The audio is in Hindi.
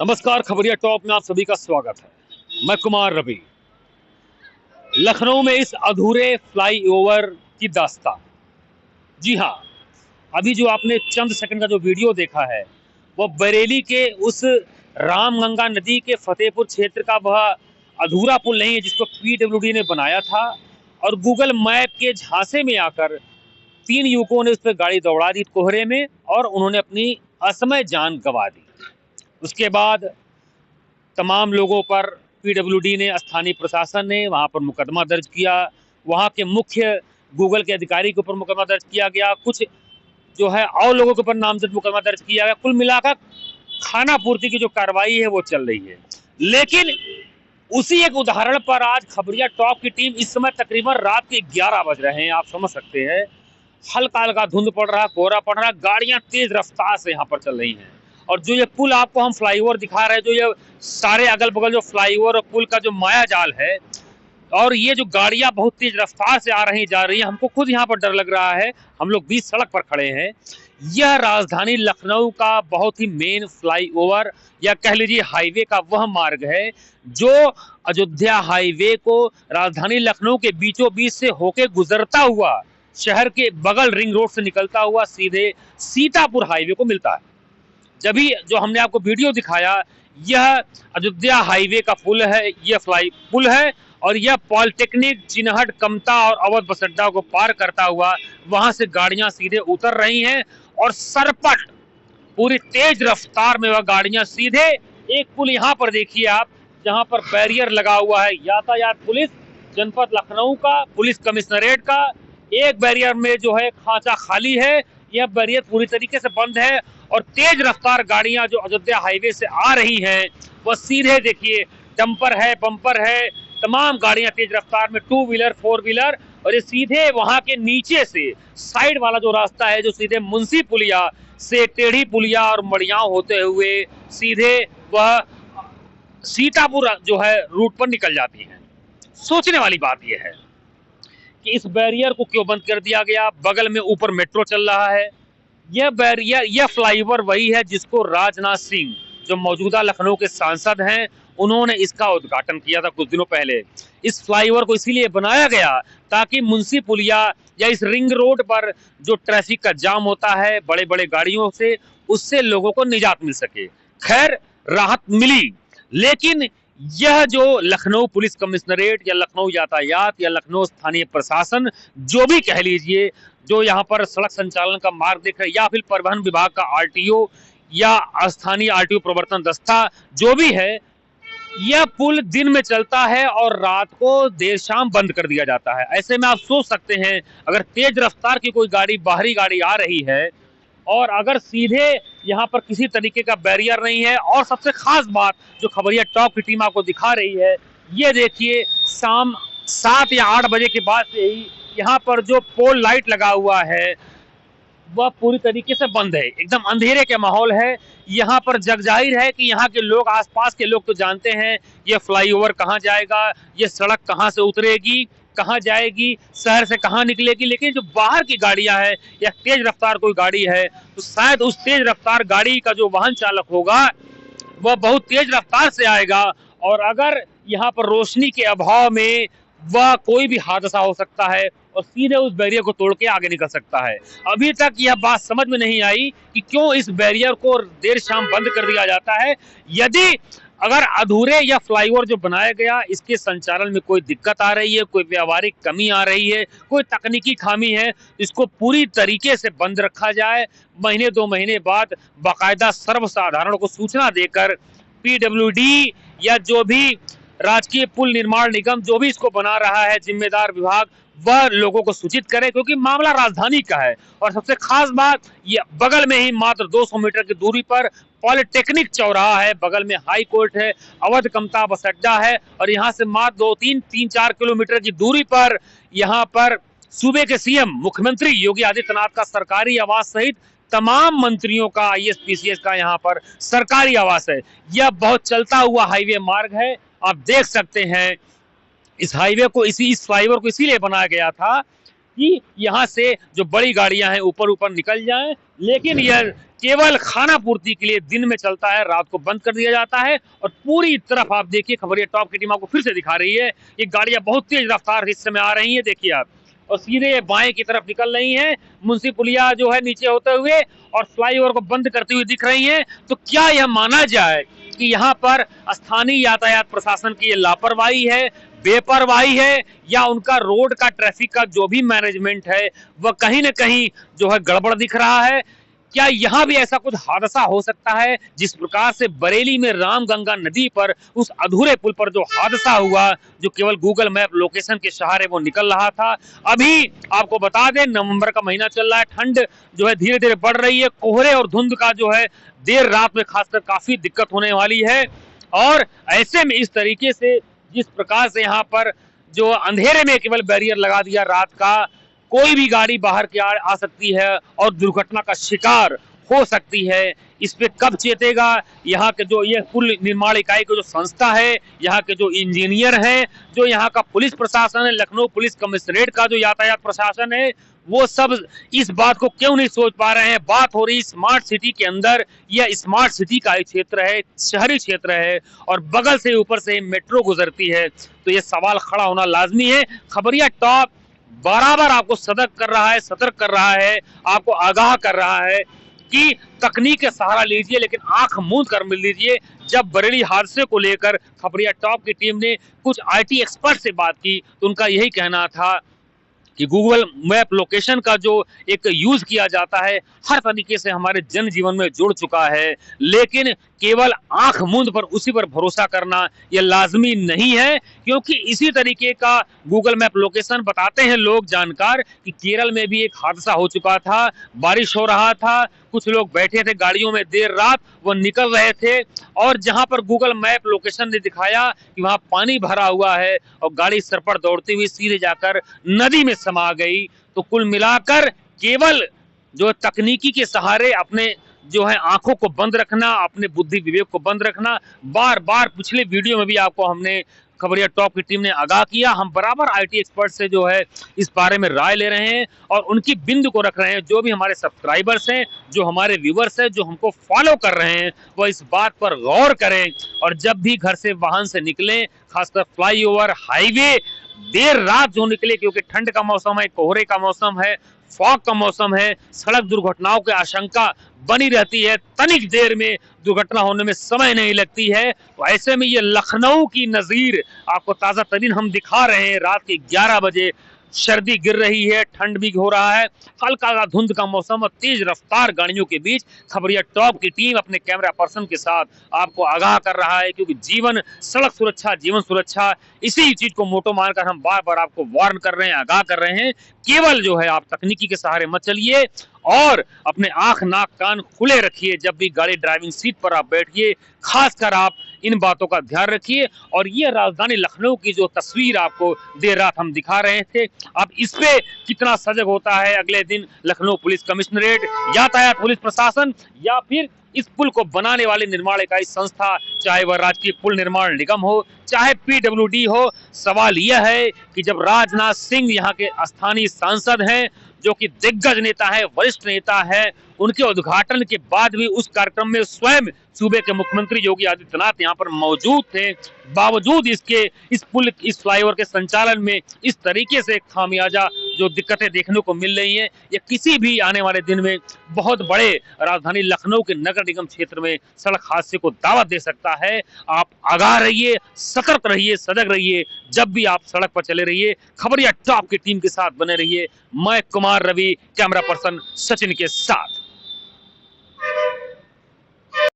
नमस्कार, खबरिया टॉप में आप सभी का स्वागत है। मैं कुमार रवि। लखनऊ में इस अधूरे फ्लाईओवर की दास्तान। जी हाँ, अभी जो आपने चंद सेकंड का जो वीडियो देखा है वो बरेली के उस रामगंगा नदी के फतेहपुर क्षेत्र का वह अधूरा पुल नहीं है जिसको पीडब्ल्यूडी ने बनाया था और गूगल मैप के झांसे में आकर 3 युवकों ने उस पर गाड़ी दौड़ा दी कोहरे में और उन्होंने अपनी असमय जान गंवा दी। उसके बाद तमाम लोगों पर पीडब्ल्यूडी ने, स्थानीय प्रशासन ने वहां पर मुकदमा दर्ज किया। वहां के मुख्य गूगल के अधिकारी के ऊपर मुकदमा दर्ज किया गया, कुछ जो है और लोगों के ऊपर नामजद मुकदमा दर्ज किया गया। कुल मिलाकर खाना पूर्ति की जो कार्रवाई है वो चल रही है। लेकिन उसी एक उदाहरण पर आज खबरिया टॉप की टीम, इस समय तकरीबन रात के 11 बज रहे हैं, आप समझ सकते हैं, हल्का हल्का धुंध पड़ रहा, कोहरा पड़ रहा, गाड़ियां तेज रफ्तार से यहाँ पर चल रही हैं। और जो ये पुल आपको हम फ्लाईओवर दिखा रहे हैं, जो ये सारे अगल बगल जो फ्लाईओवर और पुल का जो माया जाल है, और ये जो गाड़ियां बहुत तेज रफ्तार से आ रही जा रही हैं, हमको खुद यहाँ पर डर लग रहा है। हम लोग बीच सड़क पर खड़े हैं। यह राजधानी लखनऊ का बहुत ही मेन फ्लाईओवर या कह लीजिए हाईवे का वह मार्ग है जो अयोध्या हाईवे को राजधानी लखनऊ के बीचों बीच से होके गुजरता हुआ शहर के बगल रिंग रोड से निकलता हुआ सीधे सीतापुर हाईवे को मिलता है। जब भी जो हमने आपको वीडियो दिखाया, यह अयोध्या हाईवे का पुल है, यह फ्लाई पुल है और यह पॉलिटेक्निक, चिन्हट, कमता और अवध बस अड्डा को पार करता हुआ वहां से गाड़ियां सीधे उतर रही हैं और सरपट पूरी तेज रफ्तार में वह गाड़ियां सीधे एक पुल यहाँ पर देखिए आप, जहां पर बैरियर लगा हुआ है यातायात पुलिस जनपद लखनऊ का, पुलिस कमिश्नरेट का। एक बैरियर में जो है खांचा खाली है, यह बैरियर पूरी तरीके से बंद है और तेज रफ्तार गाड़ियां जो अयोध्या हाईवे से आ रही हैं वह सीधे देखिए, डंपर है, बम्पर है, तमाम गाड़ियां तेज रफ्तार में, 2 व्हीलर 4 व्हीलर, और ये सीधे वहां के नीचे से साइड वाला जो रास्ता है जो सीधे मुंशी पुलिया से टेढ़ी पुलिया और मड़ियाव होते हुए सीधे वह सीतापुर जो है रूट पर निकल जाती है। सोचने वाली बात यह है कि इस बैरियर को क्यों बंद कर दिया गया। बगल में ऊपर मेट्रो चल रहा है। यह बैरियर, यह फ्लाईओवर वही है जिसको राजनाथ सिंह, जो मौजूदा लखनऊ के सांसद हैं, उन्होंने इसका उद्घाटन किया था कुछ दिनों पहले। इस फ्लाईओवर को इसीलिए बनाया गया ताकि मुंशी पुलिया या इस रिंग रोड पर जो ट्रैफिक का जाम होता है बड़े बड़े गाड़ियों से, उससे लोगों को निजात मिल सके। खैर, राहत मिली। लेकिन यह जो लखनऊ पुलिस कमिश्नरेट या लखनऊ यातायात या लखनऊ स्थानीय प्रशासन, जो भी कह लीजिए, जो यहाँ पर सड़क संचालन का मार्ग देख रहे, या फिर परिवहन विभाग का आरटीओ या स्थानीय आरटीओ प्रवर्तन दस्ता, जो भी है, यह पुल दिन में चलता है और रात को देर शाम बंद कर दिया जाता है। ऐसे में आप सोच सकते हैं, अगर तेज रफ्तार की कोई गाड़ी, बाहरी गाड़ी आ रही है और अगर सीधे यहाँ पर किसी तरीके का बैरियर नहीं है, और सबसे खास बात जो खबरिया टॉप की टीम आपको दिखा रही है, ये देखिए, शाम 7 या 8 बजे के बाद से ही यहाँ पर जो पोल लाइट लगा हुआ है वह पूरी तरीके से बंद है। एकदम अंधेरे के माहौल है यहाँ पर। जग जाहिर है कि यहाँ के लोग, आसपास के लोग तो जानते हैं ये फ्लाईओवर कहाँ जाएगा, ये सड़क कहाँ से उतरेगी, कहाँ जाएगी, शहर से कहाँ निकलेगी। लेकिन जो बाहर की गाड़ियां है या तेज रफ्तार कोई गाड़ी है, तो शायद उस तेज रफ्तार गाड़ी का जो वाहन चालक होगा वह बहुत तेज रफ्तार से आएगा और अगर यहाँ पर रोशनी के अभाव में वह कोई भी हादसा हो सकता है और सीधे उस बैरियर को तोड़ के आगे निकल सकता है। अभी तक यह बात समझ में नहीं आई कि क्यों इस बैरियर को देर शाम बंद कर दिया जाता है। यदि अगर अधूरे या फ्लाईओवर जो बनाया गया, इसके संचालन में कोई दिक्कत आ रही है, कोई व्यावहारिक कमी आ रही है, कोई तकनीकी खामी है, इसको पूरी तरीके से बंद रखा जाए। महीने 2 महीने बाद बाकायदा सर्वसाधारण को सूचना देकर पीडब्ल्यूडी या जो भी राजकीय पुल निर्माण निगम, जो भी इसको बना रहा है, जिम्मेदार विभाग, वह लोगों को सूचित करे, क्योंकि मामला राजधानी का है। और सबसे खास बात, ये बगल में ही मात्र 200 मीटर की दूरी पर पॉलिटेक्निक चौराहा है, बगल में हाई कोर्ट है, अवध कमता बस अड्डा है, और यहाँ से मात्र 2-3-4 किलोमीटर की दूरी पर यहाँ पर सूबे के सीएम मुख्यमंत्री योगी आदित्यनाथ का सरकारी आवास सहित तमाम मंत्रियों का, आईएएस पीसीएस का यहाँ पर सरकारी आवास है। यह बहुत चलता हुआ हाईवे मार्ग है। आप देख सकते हैं, इस हाईवे को, इस फ्लाईओवर को इसीलिए बनाया गया था कि यहाँ से जो बड़ी गाड़ियां हैं ऊपर ऊपर निकल जाएं, लेकिन यह केवल खाना पूर्ति के लिए दिन में चलता है, रात को बंद कर दिया जाता है। और पूरी तरफ आप देखिए, खबरिया टॉप की टीम आपको फिर से दिखा रही है, ये गाड़ियां बहुत तेज रफ्तार इस समय आ रही हैं, देखिए आप, और सीधे बाएं की तरफ निकल रही हैं, मुंशी पुलिया जो है नीचे होते हुए और फ्लाईओवर को बंद करते हुए दिख रही हैं। तो क्या यह माना जाए कि यहाँ पर स्थानीय यातायात प्रशासन की लापरवाही है, बेपरवाही है, या उनका रोड का ट्रैफिक का जो भी मैनेजमेंट है वह कहीं ना कहीं जो है गड़बड़ दिख रहा है? क्या यहाँ भी ऐसा कुछ हादसा हो सकता है जिस प्रकार से बरेली में रामगंगा नदी पर उस अधूरे पुल पर जो हादसा हुआ, जो केवल गूगल मैप लोकेशन के सहारे वो निकल रहा था? अभी आपको बता दें, नवंबर का महीना चल रहा है, ठंड जो है धीरे धीरे बढ़ रही है, कोहरे और धुंध का जो है देर रात में खासकर काफी दिक्कत होने वाली है। और ऐसे में इस तरीके से जिस प्रकार से यहाँ पर जो अंधेरे में केवल बैरियर लगा दिया रात का, कोई भी गाड़ी बाहर के आ सकती है और दुर्घटना का शिकार हो सकती है। इस पे कब चेतेगा यहाँ के जो ये पुल निर्माण इकाई की जो संस्था है, यहाँ के जो इंजीनियर हैं, जो यहाँ का पुलिस प्रशासन है, लखनऊ पुलिस कमिश्नरेट का जो यातायात प्रशासन है, वो सब इस बात को क्यों नहीं सोच पा रहे हैं? बात हो रही स्मार्ट सिटी के अंदर, यह स्मार्ट सिटी का क्षेत्र है, शहरी क्षेत्र है, और बगल से ऊपर से मेट्रो गुजरती है, तो ये सवाल खड़ा होना लाजमी है। खबरिया टॉप बराबर आपको सतर्क कर रहा है, आपको आगाह कर रहा है कि तकनीक का सहारा लीजिए, लेकिन आंख मूंद कर मिल लीजिए। जब बरेली हादसे को लेकर खबरिया टॉप की टीम ने कुछ आईटी एक्सपर्ट से बात की, तो उनका यही कहना था कि गूगल मैप लोकेशन का जो एक यूज किया जाता है हर तरीके से हमारे जन जीवन में जुड़ चुका है, लेकिन केवल आंख मूंद पर उसी पर भरोसा करना यह लाजमी नहीं है, क्योंकि इसी तरीके का गूगल मैप लोकेशन बताते हैं लोग जानकार कि केरल में भी एक हादसा हो चुका था, बारिश हो रहा था, कुछ लोग बैठे थे गाड़ियों में देर रात, वो निकल रहे थे, और जहां पर गूगल मैप लोकेशन ने दिखाया कि वहां पानी भरा हुआ है और गाड़ी सर पर दौड़ती हुई सीधे जाकर नदी में समा गई। तो कुल मिलाकर केवल जो तकनीकी के सहारे अपने जो है आंखों को बंद रखना, अपने बुद्धि विवेक को बंद रखना, बार बार पिछले वीडियो में भी आपको हमने खबरिया टॉप की टीम ने आगाह किया। हम बराबर आईटी एक्सपर्ट से जो है इस बारे में राय ले रहे हैं और उनकी बिंदु को रख रहे हैं। जो भी हमारे सब्सक्राइबर्स हैं, जो हमारे व्यूवर्स हैं, जो हमको फॉलो कर रहे हैं, वो इस बात पर गौर करें, और जब भी घर से वाहन से निकलें, खासकर फ्लाईओवर, हाईवे, देर रात जो निकले, क्योंकि ठंड का मौसम है, कोहरे का मौसम है, फॉग का मौसम है, सड़क दुर्घटनाओं की आशंका बनी रहती है, तनिक देर में दुर्घटना होने में समय नहीं लगती है। तो ऐसे में ये लखनऊ की नजीर आपको ताजा तरीन हम दिखा रहे हैं। रात के 11 बजे सर्दी गिर रही है, ठंड भी हो रहा है, हल्का धुंध का मौसम और तेज रफ्तार गाड़ियों के बीच खबरिया टॉप की टीम अपने कैमरा पर्सन के साथ आपको आगाह कर रहा है, क्योंकि जीवन, सड़क सुरक्षा, जीवन सुरक्षा, इसी चीज को मोटो मानकर हम बार बार आपको वार्न कर रहे हैं, आगाह कर रहे हैं। केवल जो है आप तकनीकी के सहारे मत चलिए और अपने आंख नाक कान खुले रखिए। जब भी गाड़ी ड्राइविंग सीट पर आप बैठिए, खासकर आप इन बातों का ध्यान रखिए। और ये राजधानी लखनऊ की जो तस्वीर आपको देर रात हम दिखा रहे थे, अब इस पे कितना सजग होता है अगले दिन लखनऊ पुलिस कमिश्नरेट, यातायात पुलिस प्रशासन, या फिर इस पुल को बनाने वाली निर्माण इकाई संस्था, चाहे वह राजकीय पुल निर्माण निगम हो, चाहे पीडब्ल्यूडी हो। सवाल यह है कि जब राजनाथ सिंह यहाँ के स्थानीय सांसद हैं, जो कि दिग्गज नेता है, वरिष्ठ नेता है, उनके उद्घाटन के बाद भी उस कार्यक्रम में स्वयं सूबे के मुख्यमंत्री योगी आदित्यनाथ यहाँ पर मौजूद थे, बावजूद इसके इस पुल, इस फ्लाईओवर के संचालन में इस तरीके से एक खामियाजा जो दिक्कतें देखने को मिल रही हैं, ये किसी भी आने वाले दिन में बहुत बड़े राजधानी लखनऊ के नगर निगम क्षेत्र में सड़क हादसे को दावत दे सकता है। आप आगाह रहिए, सतर्क रहिए, सजग रहिए। जब भी आप सड़क पर चले रहिए, खबरिया टॉप की टीम के साथ बने रहिए। मैं कुमार रवि, कैमरा पर्सन सचिन के साथ।